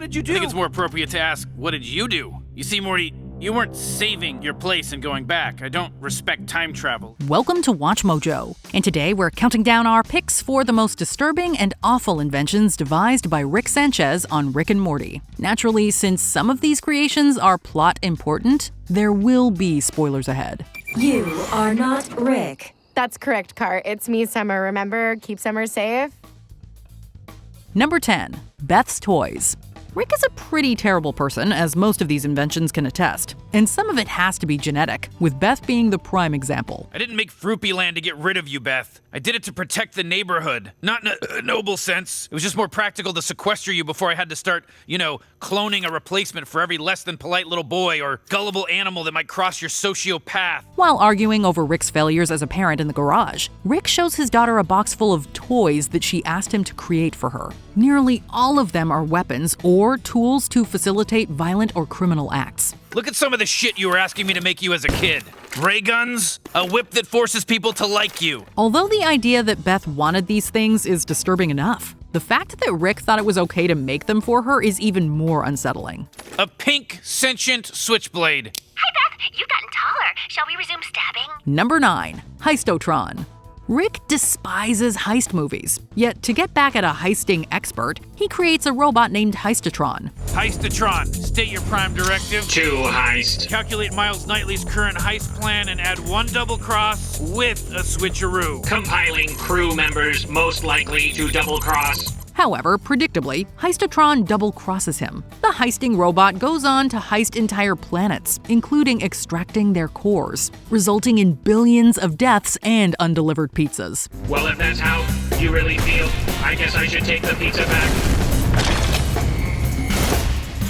did you do? I think it's more appropriate to ask, what did you do? You see, Morty, you weren't saving your place and going back. I don't respect time travel. Welcome to WatchMojo, and today we're counting down our picks for the most disturbing and awful inventions devised by Rick Sanchez on Rick and Morty. Naturally, since some of these creations are plot important, there will be spoilers ahead. You are not Rick. That's correct, Cart. It's me, Summer. Remember, keep Summer safe? Number 10. Beths Toys. Rick is a pretty terrible person, as most of these inventions can attest. And some of it has to be genetic, with Beth being the prime example. I didn't make Fruipyland to get rid of you, Beth. I did it to protect the neighborhood. Not in a noble sense. It was just more practical to sequester you before I had to start, cloning a replacement for every less than polite little boy or gullible animal that might cross your socio-path. While arguing over Rick's failures as a parent in the garage, Rick shows his daughter a box full of toys that she asked him to create for her. Nearly all of them are weapons or tools to facilitate violent or criminal acts. Look at some of the shit you were asking me to make you as a kid. Ray guns, a whip that forces people to like you. Although the idea that Beth wanted these things is disturbing enough, the fact that Rick thought it was okay to make them for her is even more unsettling. A pink, sentient switchblade. Hi, Beth. You've gotten taller. Shall we resume stabbing? Number 9. Heistotron. Rick despises heist movies, yet to get back at a heisting expert, he creates a robot named Heistotron. Heistatron, state your prime directive. To heist. Calculate Miles Knightley's current heist plan and add one double cross with a switcheroo. Compiling crew members most likely to double cross. However, predictably, Heistotron double-crosses him. The heisting robot goes on to heist entire planets, including extracting their cores, resulting in billions of deaths and undelivered pizzas. Well, if that's how you really feel, I guess I should take the pizza back.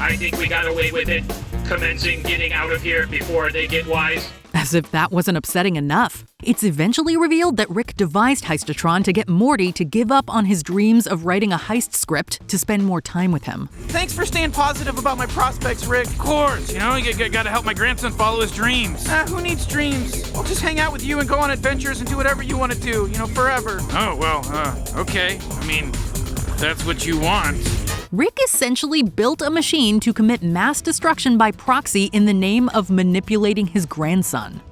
I think we got away with it. Commencing getting out of here before they get wise. As if that wasn't upsetting enough, it's eventually revealed that Rick devised Heistotron to get Morty to give up on his dreams of writing a heist script to spend more time with him. Thanks for staying positive about my prospects, Rick. Of course, you gotta help my grandson follow his dreams. Who needs dreams? I'll just hang out with you and go on adventures and do whatever you want to do, forever. Oh, well, okay. I mean, if that's what you want. Rick essentially built a machine to commit mass destruction by proxy in the name of manipulating his grandson.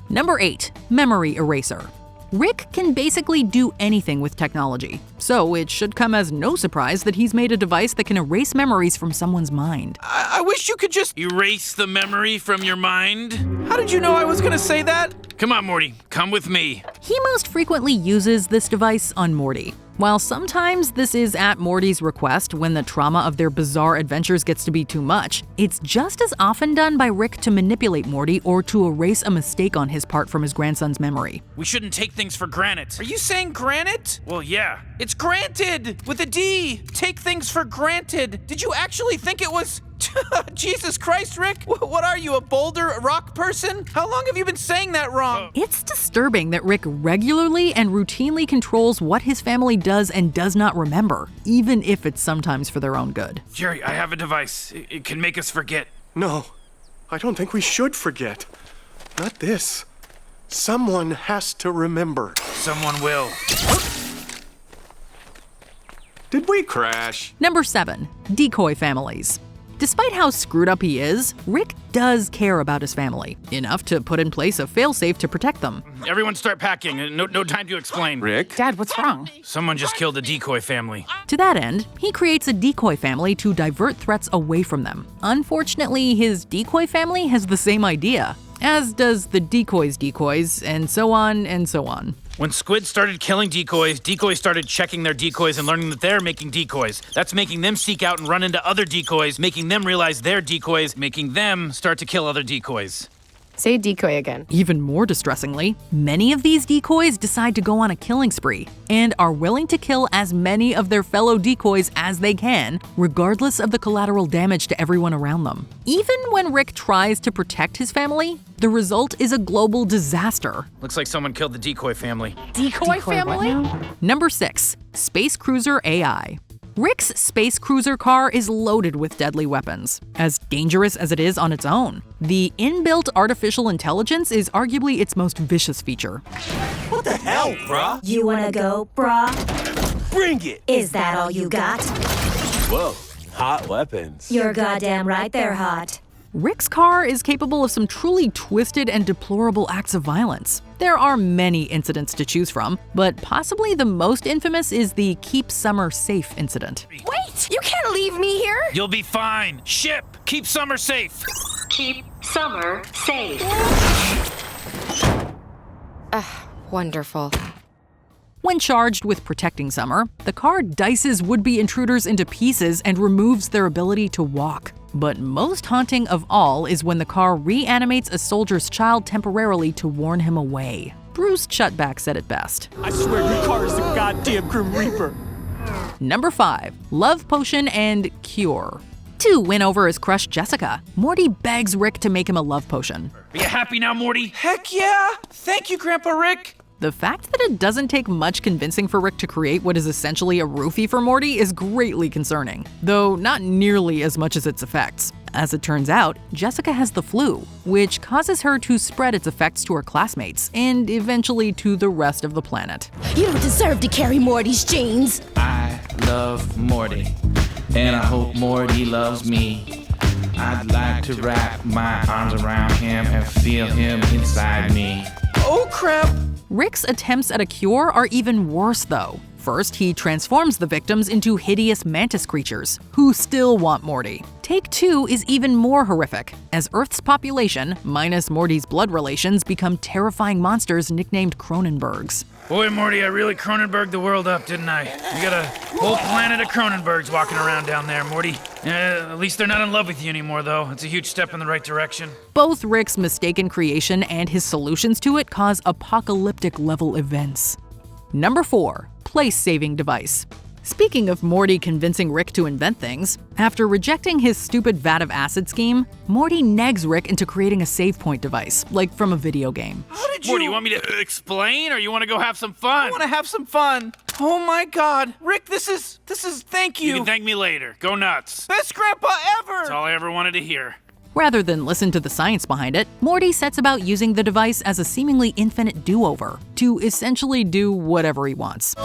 Number 8. Memory Eraser. Rick can basically do anything with technology, so it should come as no surprise that he's made a device that can erase memories from someone's mind. I wish you could just erase the memory from your mind? How did you know I was gonna say that? Come on, Morty, come with me. He most frequently uses this device on Morty. While sometimes this is at Morty's request when the trauma of their bizarre adventures gets to be too much, it's just as often done by Rick to manipulate Morty or to erase a mistake on his part from his grandson's memory. We shouldn't take things for granted. Are you saying granite? Well, yeah. It's granted, with a D. Take things for granted. Did you actually think it was... Jesus Christ, Rick? What are you, a boulder rock person? How long have you been saying that wrong? It's disturbing that Rick regularly and routinely controls what his family does and does not remember, even if it's sometimes for their own good. Jerry, I have a device. It can make us forget. No, I don't think we should forget. Not this. Someone has to remember. Someone will. Did we crash? Number 7. Decoy Families. Despite how screwed up he is, Rick does care about his family, enough to put in place a failsafe to protect them. Everyone start packing. No time to explain. Rick? Dad, what's wrong? Someone just killed a decoy family. To that end, he creates a decoy family to divert threats away from them. Unfortunately, his decoy family has the same idea, as does the decoys, and so on and so on. When squids started killing decoys, decoys started checking their decoys and learning that they're making decoys. That's making them seek out and run into other decoys, making them realize they're decoys, making them start to kill other decoys. Say decoy again. Even more distressingly, many of these decoys decide to go on a killing spree and are willing to kill as many of their fellow decoys as they can, regardless of the collateral damage to everyone around them. Even when Rick tries to protect his family, the result is a global disaster. Looks like someone killed the decoy family. Decoy family? Number 6. Space Cruiser AI. Rick's space cruiser car is loaded with deadly weapons. As dangerous as it is on its own, the inbuilt artificial intelligence is arguably its most vicious feature. What the hell, bruh? You wanna go, brah? Bring it! Is that all you got? Whoa, Hot weapons. You're goddamn right they're hot. Rick's car is capable of some truly twisted and deplorable acts of violence. There are many incidents to choose from, but possibly the most infamous is the Keep Summer Safe incident. Wait! You can't leave me here! You'll be fine. Ship, keep Summer safe. Keep Summer safe. Wonderful. When charged with protecting Summer, the car dices would-be intruders into pieces and removes their ability to walk. But most haunting of all is when the car reanimates a soldier's child temporarily to warn him away. Bruce Chutback said it best. I swear your car is the goddamn Grim Reaper. Number 5. Love Potion and Cure. To win over his crush Jessica, Morty begs Rick to make him a love potion. Are you happy now, Morty? Heck yeah! Thank you, Grandpa Rick! The fact that it doesn't take much convincing for Rick to create what is essentially a roofie for Morty is greatly concerning, though not nearly as much as its effects. As it turns out, Jessica has the flu, which causes her to spread its effects to her classmates and eventually to the rest of the planet. You don't deserve to carry Morty's genes! I love Morty, and I hope Morty loves me. I'd like to wrap my arms around him and feel him inside me. Oh crap! Rick's attempts at a cure are even worse, though. First, he transforms the victims into hideous mantis creatures, who still want Morty. Take 2 is even more horrific, as Earth's population, minus Morty's blood relations, become terrifying monsters nicknamed Cronenbergs. Boy, Morty, I really Cronenberged the world up, didn't I? You got a whole planet of Cronenbergs walking around down there, Morty. At least they're not in love with you anymore, though. It's a huge step in the right direction. Both Rick's mistaken creation and his solutions to it cause apocalyptic-level events. Number 4. Place-saving device. Speaking of Morty convincing Rick to invent things, after rejecting his stupid vat of acid scheme, Morty nags Rick into creating a save point device, like from a video game. How did you— Morty, you want me to explain, or you want to go have some fun? I want to have some fun. Oh my god. Rick, this is thank you. You can thank me later. Go nuts. Best grandpa ever! That's all I ever wanted to hear. Rather than listen to the science behind it, Morty sets about using the device as a seemingly infinite do-over, to essentially do whatever he wants.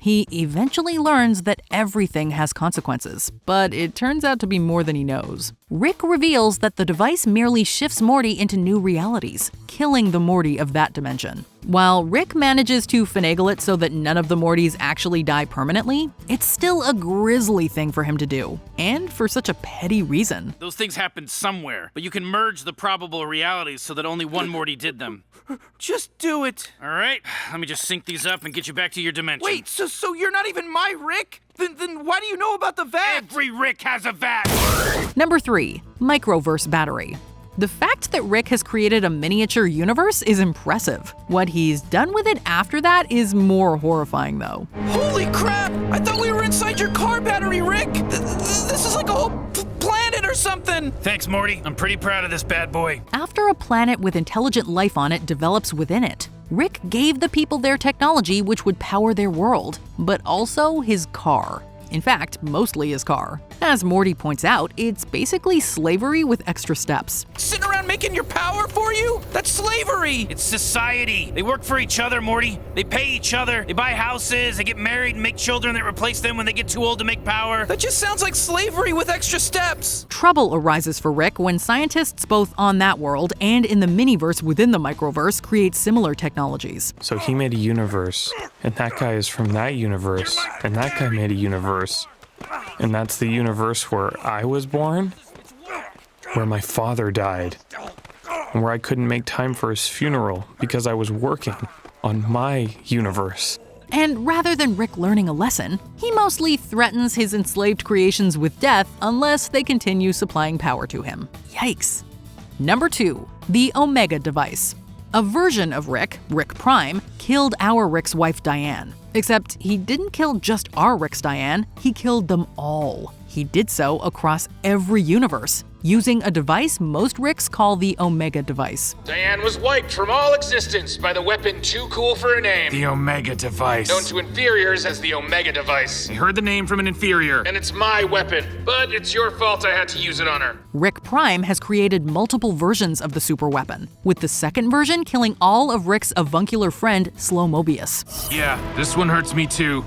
He eventually learns that everything has consequences, but it turns out to be more than he knows. Rick reveals that the device merely shifts Morty into new realities, killing the Morty of that dimension. While Rick manages to finagle it so that none of the Mortys actually die permanently, it's still a grisly thing for him to do, and for such a petty reason. Those things happen somewhere, but you can merge the probable realities so that only one Morty did them. Just do it. All right, let me just sync these up and get you back to your dimension. Wait, so you're not even my Rick? Then why do you know about the vat? Every Rick has a vat! Number 3. Microverse Battery. The fact that Rick has created a miniature universe is impressive. What he's done with it after that is more horrifying, though. Holy crap! I thought we were inside your car battery, Rick! This is like a whole planet or something! Thanks, Morty. I'm pretty proud of this bad boy. After a planet with intelligent life on it develops within it, Rick gave the people their technology which would power their world, but also his car. In fact, mostly his car. As Morty points out, it's basically slavery with extra steps. Sitting around making your power for you? That's slavery! It's society. They work for each other, Morty. They pay each other. They buy houses. They get married and make children that replace them when they get too old to make power. That just sounds like slavery with extra steps. Trouble arises for Rick when scientists both on that world and in the miniverse within the microverse create similar technologies. So he made a universe, and that guy is from that universe, and that guy made a universe. And that's the universe where I was born, where my father died, and where I couldn't make time for his funeral because I was working on my universe. And rather than Rick learning a lesson, he mostly threatens his enslaved creations with death unless they continue supplying power to him. Yikes. Number 2. The Omega device. A version of Rick, Rick Prime, killed our Rick's wife Diane. Except he didn't kill just our Rick's Diane, he killed them all. He did so across every universe, using a device most Ricks call the Omega device. Diane was wiped from all existence by the weapon too cool for a name. The Omega device. Known to inferiors as the Omega device. I heard the name from an inferior. And it's my weapon, but it's your fault I had to use it on her. Rick Prime has created multiple versions of the super weapon, with the second version killing all of Rick's avuncular friend, Slow Mobius. Yeah, this one hurts me too.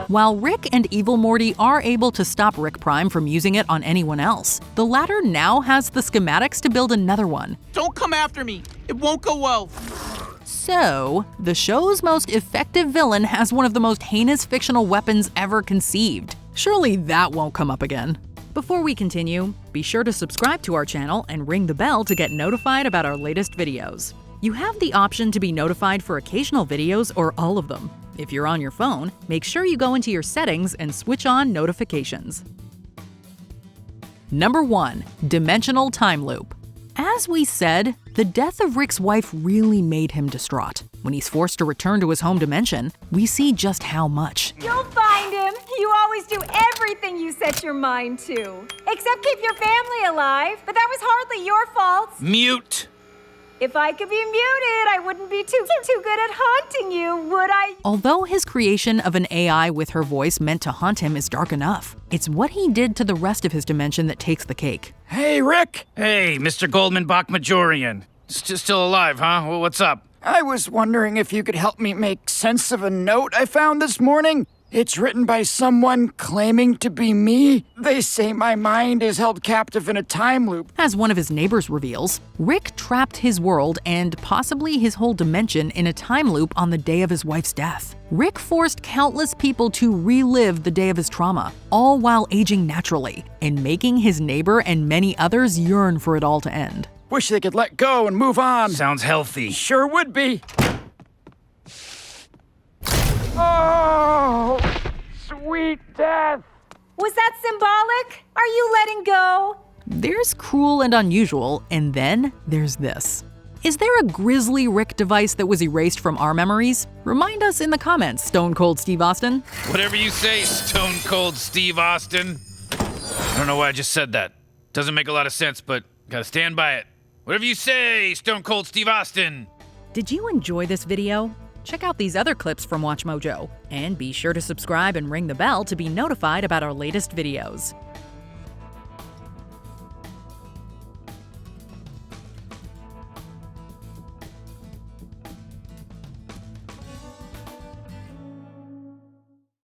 While Rick and Evil Morty are able to stop Rick Prime from using it on anyone else, the latter now has the schematics to build another one. Don't come after me. It won't go well. So, the show's most effective villain has one of the most heinous fictional weapons ever conceived. Surely that won't come up again. Before we continue, be sure to subscribe to our channel and ring the bell to get notified about our latest videos. You have the option to be notified for occasional videos or all of them. If you're on your phone, make sure you go into your settings and switch on notifications. Number 1. Dimensional Time Loop. As we said, the death of Rick's wife really made him distraught. When he's forced to return to his home dimension, we see just how much. You'll find him. You always do everything you set your mind to. Except keep your family alive, but that was hardly your fault. Mute. If I could be muted, I wouldn't be too good at haunting you, would I? Although his creation of an AI with her voice meant to haunt him is dark enough, it's what he did to the rest of his dimension that takes the cake. Hey, Rick. Hey, Mr. Goldman Bach-Majorian. Still alive, huh? Well, what's up? I was wondering if you could help me make sense of a note I found this morning. It's written by someone claiming to be me. They say my mind is held captive in a time loop. As one of his neighbors reveals, Rick trapped his world and possibly his whole dimension in a time loop on the day of his wife's death. Rick forced countless people to relive the day of his trauma, all while aging naturally, and making his neighbor and many others yearn for it all to end. Wish they could let go and move on. Sounds healthy. Sure would be. Oh, sweet death. Was that symbolic? Are you letting go? There's cruel and unusual, and then there's this. Is there a grisly Rick device that was erased from our memories? Remind us in the comments, Stone Cold Steve Austin. Whatever you say, Stone Cold Steve Austin. I don't know why I just said that. Doesn't make a lot of sense, but gotta stand by it. Whatever you say, Stone Cold Steve Austin. Did you enjoy this video? Check out these other clips from WatchMojo, and be sure to subscribe and ring the bell to be notified about our latest videos.